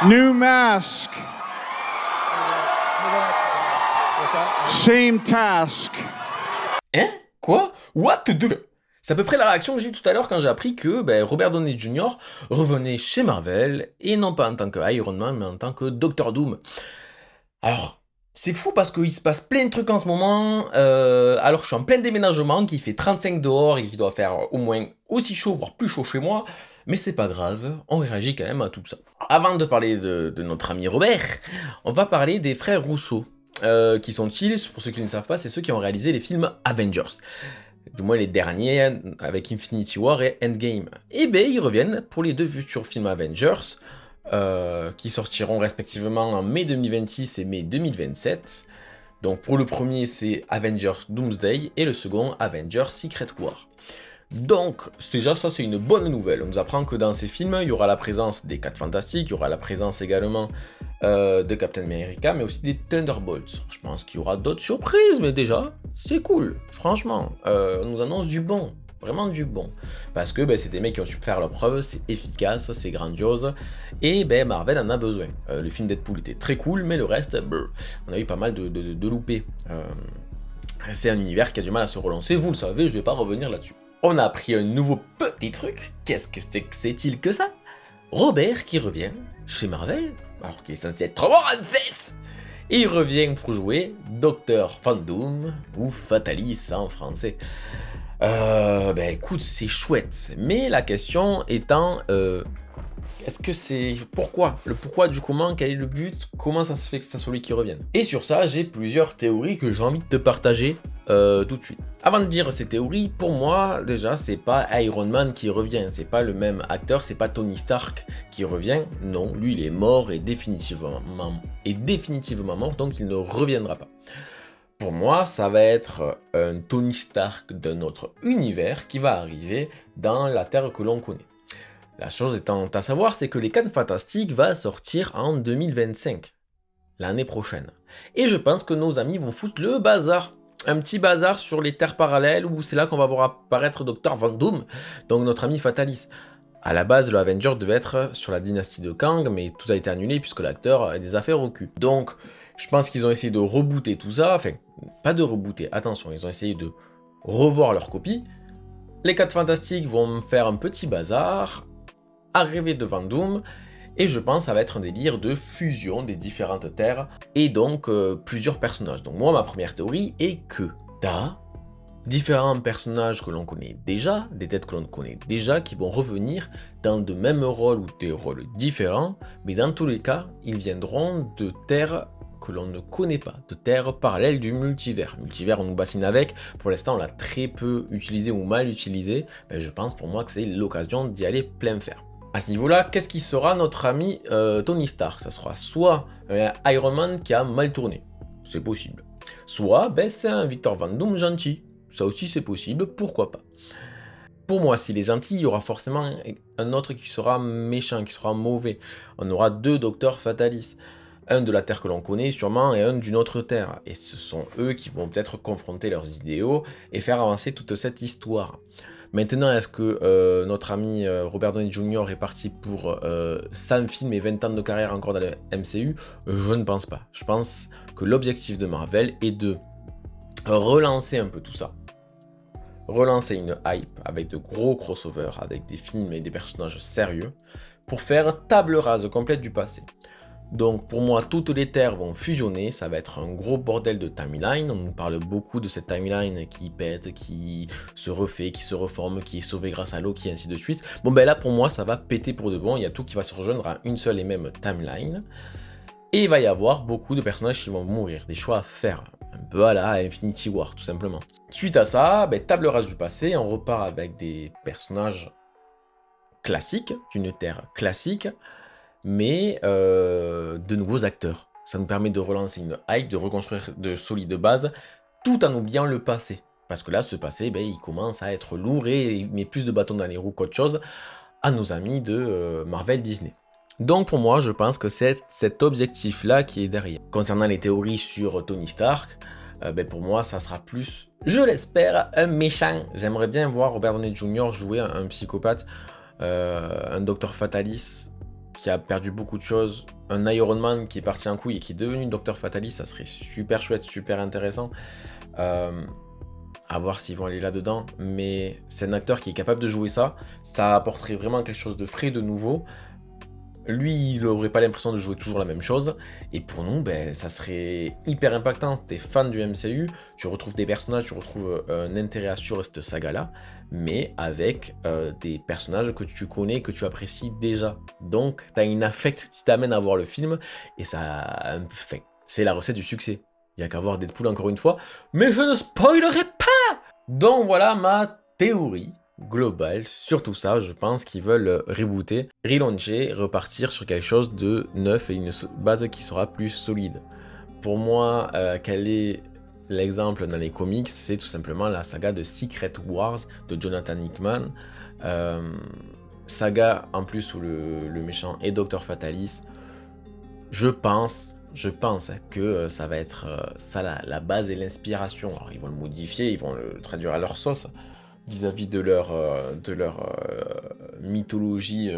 New mask. Same task. Hein? Quoi? What the... C'est à peu près la réaction que j'ai eu tout à l'heure quand j'ai appris que Robert Downey Jr. revenait chez Marvel, et non pas en tant que Iron Man, mais en tant que Doctor Doom. Alors, c'est fou parce qu'il se passe plein de trucs en ce moment, alors je suis en plein déménagement, qu'il fait 35 dehors et qu'il doit faire au moins aussi chaud, voire plus chaud chez moi, mais c'est pas grave, on réagit quand même à tout ça. Avant de parler de notre ami Robert, on va parler des frères Rousseau. Qui sont-ils? Pour ceux qui ne savent pas, c'est ceux qui ont réalisé les films Avengers. Du moins les derniers, avec Infinity War et Endgame. Et ben ils reviennent pour les deux futurs films Avengers, qui sortiront respectivement en mai 2026 et mai 2027. Donc pour le premier c'est Avengers Doomsday et le second Avengers Secret War. Donc déjà ça c'est une bonne nouvelle, on nous apprend que dans ces films il y aura la présence des 4 Fantastiques, il y aura la présence également de Captain America, mais aussi des Thunderbolts. Je pense qu'il y aura d'autres surprises, mais déjà c'est cool, franchement, on nous annonce du bon, vraiment du bon, parce que c'est des mecs qui ont su faire leur preuve, c'est efficace, c'est grandiose, et Marvel en a besoin. Le film Deadpool était très cool, mais le reste, on a eu pas mal de loupés. C'est un univers qui a du mal à se relancer, vous le savez, je vais pas revenir là-dessus. On a appris un nouveau petit truc. Qu'est-ce que c'est-il que ça? Robert qui revient chez Marvel, alors qu'il est censé être mort en fait. Et il revient pour jouer Dr. Doom, ou Fatalis en français. Écoute, c'est chouette. Mais la question étant, est-ce que c'est... Pourquoi? Le pourquoi du comment, quel est le but? Comment ça se fait que c'est celui qui revienne? Et sur ça, j'ai plusieurs théories que j'ai envie de te partager tout de suite. Avant de dire ces théories, pour moi, déjà, c'est pas Iron Man qui revient. C'est pas le même acteur, c'est pas Tony Stark qui revient. Non, lui, il est mort et définitivement mort, donc il ne reviendra pas. Pour moi, ça va être un Tony Stark d'un autre univers qui va arriver dans la Terre que l'on connaît. La chose étant à savoir, c'est que les 4 Fantastiques va sortir en 2025, l'année prochaine. Et je pense que nos amis vont foutre le bazar. Un petit bazar sur les terres parallèles où c'est là qu'on va voir apparaître Dr. Doom, donc notre ami Fatalis. À la base, le Avenger devait être sur la dynastie de Kang, mais tout a été annulé puisque l'acteur a des affaires au cul. Donc, je pense qu'ils ont essayé de rebooter tout ça, enfin, pas de rebooter, attention, ils ont essayé de revoir leur copie. Les 4 Fantastiques vont faire un petit bazar, arriver devant Doom, et je pense que ça va être un délire de fusion des différentes terres, et donc plusieurs personnages. Donc moi, ma première théorie est que t'as différents personnages que l'on connaît déjà, des têtes que l'on connaît déjà, qui vont revenir dans de mêmes rôles ou des rôles différents, mais dans tous les cas, ils viendront de terres que l'on ne connaît pas, de terres parallèles du multivers. Multivers, on nous bassine avec, pour l'instant on l'a très peu utilisé ou mal utilisé, je pense pour moi que c'est l'occasion d'y aller plein fer. À ce niveau-là, qu'est-ce qui sera notre ami Tony Stark? Ça sera soit Iron Man qui a mal tourné, c'est possible. Soit c'est un Victor Van Doom gentil, ça aussi c'est possible, pourquoi pas. Pour moi, s'il est gentil, il y aura forcément un autre qui sera méchant, qui sera mauvais. On aura 2 docteurs Fatalis. Un de la Terre que l'on connaît sûrement et un d'une autre Terre. Et ce sont eux qui vont peut-être confronter leurs idéaux et faire avancer toute cette histoire. Maintenant, est-ce que notre ami Robert Downey Jr. est parti pour 100 films et 20 ans de carrière encore dans le MCU? Je ne pense pas. Je pense que l'objectif de Marvel est de relancer un peu tout ça. Relancer une hype avec de gros crossovers, avec des films et des personnages sérieux, pour faire table rase complète du passé. Donc pour moi, toutes les terres vont fusionner, ça va être un gros bordel de timeline. On nous parle beaucoup de cette timeline qui pète, qui se refait, qui se reforme, qui est sauvée grâce à Loki et ainsi de suite. Bon là pour moi ça va péter pour de bon, il y a tout qui va se rejoindre à une seule et même timeline. Et il va y avoir beaucoup de personnages qui vont mourir, des choix à faire, un peu à la Infinity War tout simplement. Suite à ça, table rase du passé, on repart avec des personnages classiques, d'une terre classique, mais de nouveaux acteurs. Ça nous permet de relancer une hype, de reconstruire de solides bases, tout en oubliant le passé. Parce que là, ce passé, il commence à être lourd et il met plus de bâtons dans les roues qu'autre chose à nos amis de Marvel Disney. Donc pour moi, je pense que c'est cet objectif-là qui est derrière. Concernant les théories sur Tony Stark, pour moi, ça sera plus, je l'espère, un méchant. J'aimerais bien voir Robert Downey Jr. jouer un psychopathe, un Dr. Fatalis, qui a perdu beaucoup de choses, un Iron Man qui est parti en couille et qui est devenu Dr Fatalis, ça serait super chouette, super intéressant. À voir s'ils vont aller là-dedans, mais c'est un acteur qui est capable de jouer ça, ça apporterait vraiment quelque chose de frais, de nouveau. Lui, il n'aurait pas l'impression de jouer toujours la même chose, et pour nous, ben, ça serait hyper impactant. T'es fan du MCU, tu retrouves des personnages, tu retrouves un intérêt à suivre cette saga-là, mais avec des personnages que tu connais, que tu apprécies déjà. Donc, t'as une affect qui t'amène à voir le film, et ça, enfin, c'est la recette du succès. Il n'y a qu'à voir Deadpool encore une fois, mais je ne spoilerai pas. Donc voilà ma théorie globale sur tout ça. Je pense qu'ils veulent rebooter, relauncher, repartir sur quelque chose de neuf et une base qui sera plus solide. Pour moi, quel est l'exemple dans les comics? C'est tout simplement la saga de Secret Wars de Jonathan Hickman. Saga en plus où le méchant est Dr Fatalis. Je pense que ça va être ça la base et l'inspiration. Alors ils vont le modifier, ils vont le traduire à leur sauce vis-à-vis de leur mythologie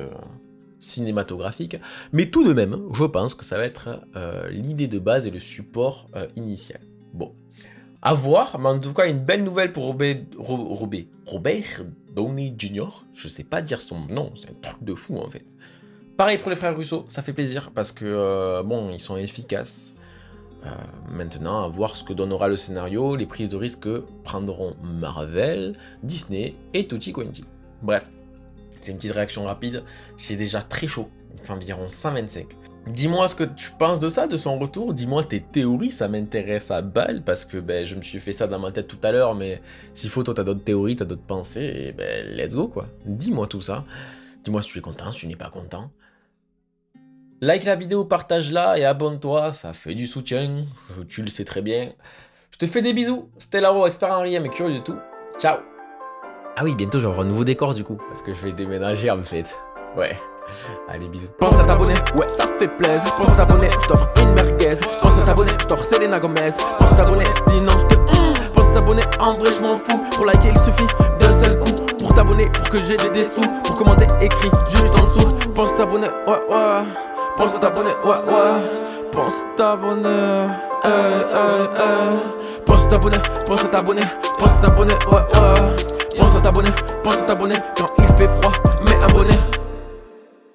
cinématographique. Mais tout de même, je pense que ça va être l'idée de base et le support initial. Bon, à voir, mais en tout cas une belle nouvelle pour Robert Downey Jr. Je sais pas dire son nom, c'est un truc de fou en fait. Pareil pour les frères Russo, ça fait plaisir parce que, bon, ils sont efficaces. Maintenant, à voir ce que donnera le scénario, les prises de risque que prendront Marvel, Disney et Tutti Quanti. Bref, c'est une petite réaction rapide. J'ai déjà très chaud, il fait environ 125. Dis-moi ce que tu penses de ça, de son retour. Dis-moi tes théories, ça m'intéresse à balle parce que ben, je me suis fait ça dans ma tête tout à l'heure, mais s'il faut, toi, t'as d'autres théories, t'as d'autres pensées, et ben, let's go, quoi. Dis-moi tout ça. Dis-moi si tu es content, si tu n'es pas content. Like la vidéo, partage-la et abonne-toi, ça fait du soutien, tu le sais très bien. Je te fais des bisous, c'était Laro, expert en rien mais curieux de tout. Ciao. Ah oui, bientôt j'aurai un nouveau décor du coup, parce que je vais déménager en fait. Ouais, allez bisous. Pense à t'abonner, ouais ça fait plaisir. Pense à t'abonner, je t'offre une merguez. Pense à t'abonner, je t'offre Selena Gomez. Pense à t'abonner, sinon je te pense à t'abonner, en vrai je m'en fous. Pour liker il suffit d'un seul coup. Pour t'abonner, pour que j'ai des sous. Pour commenter, écrit juste en dessous. Pense à t'abonner, ouais. Pense à t'abonner, ouais. Pense à t'abonner, Pense à t'abonner, pense à t'abonner, pense à t'abonner, ouais. Pense à t'abonner quand il fait froid.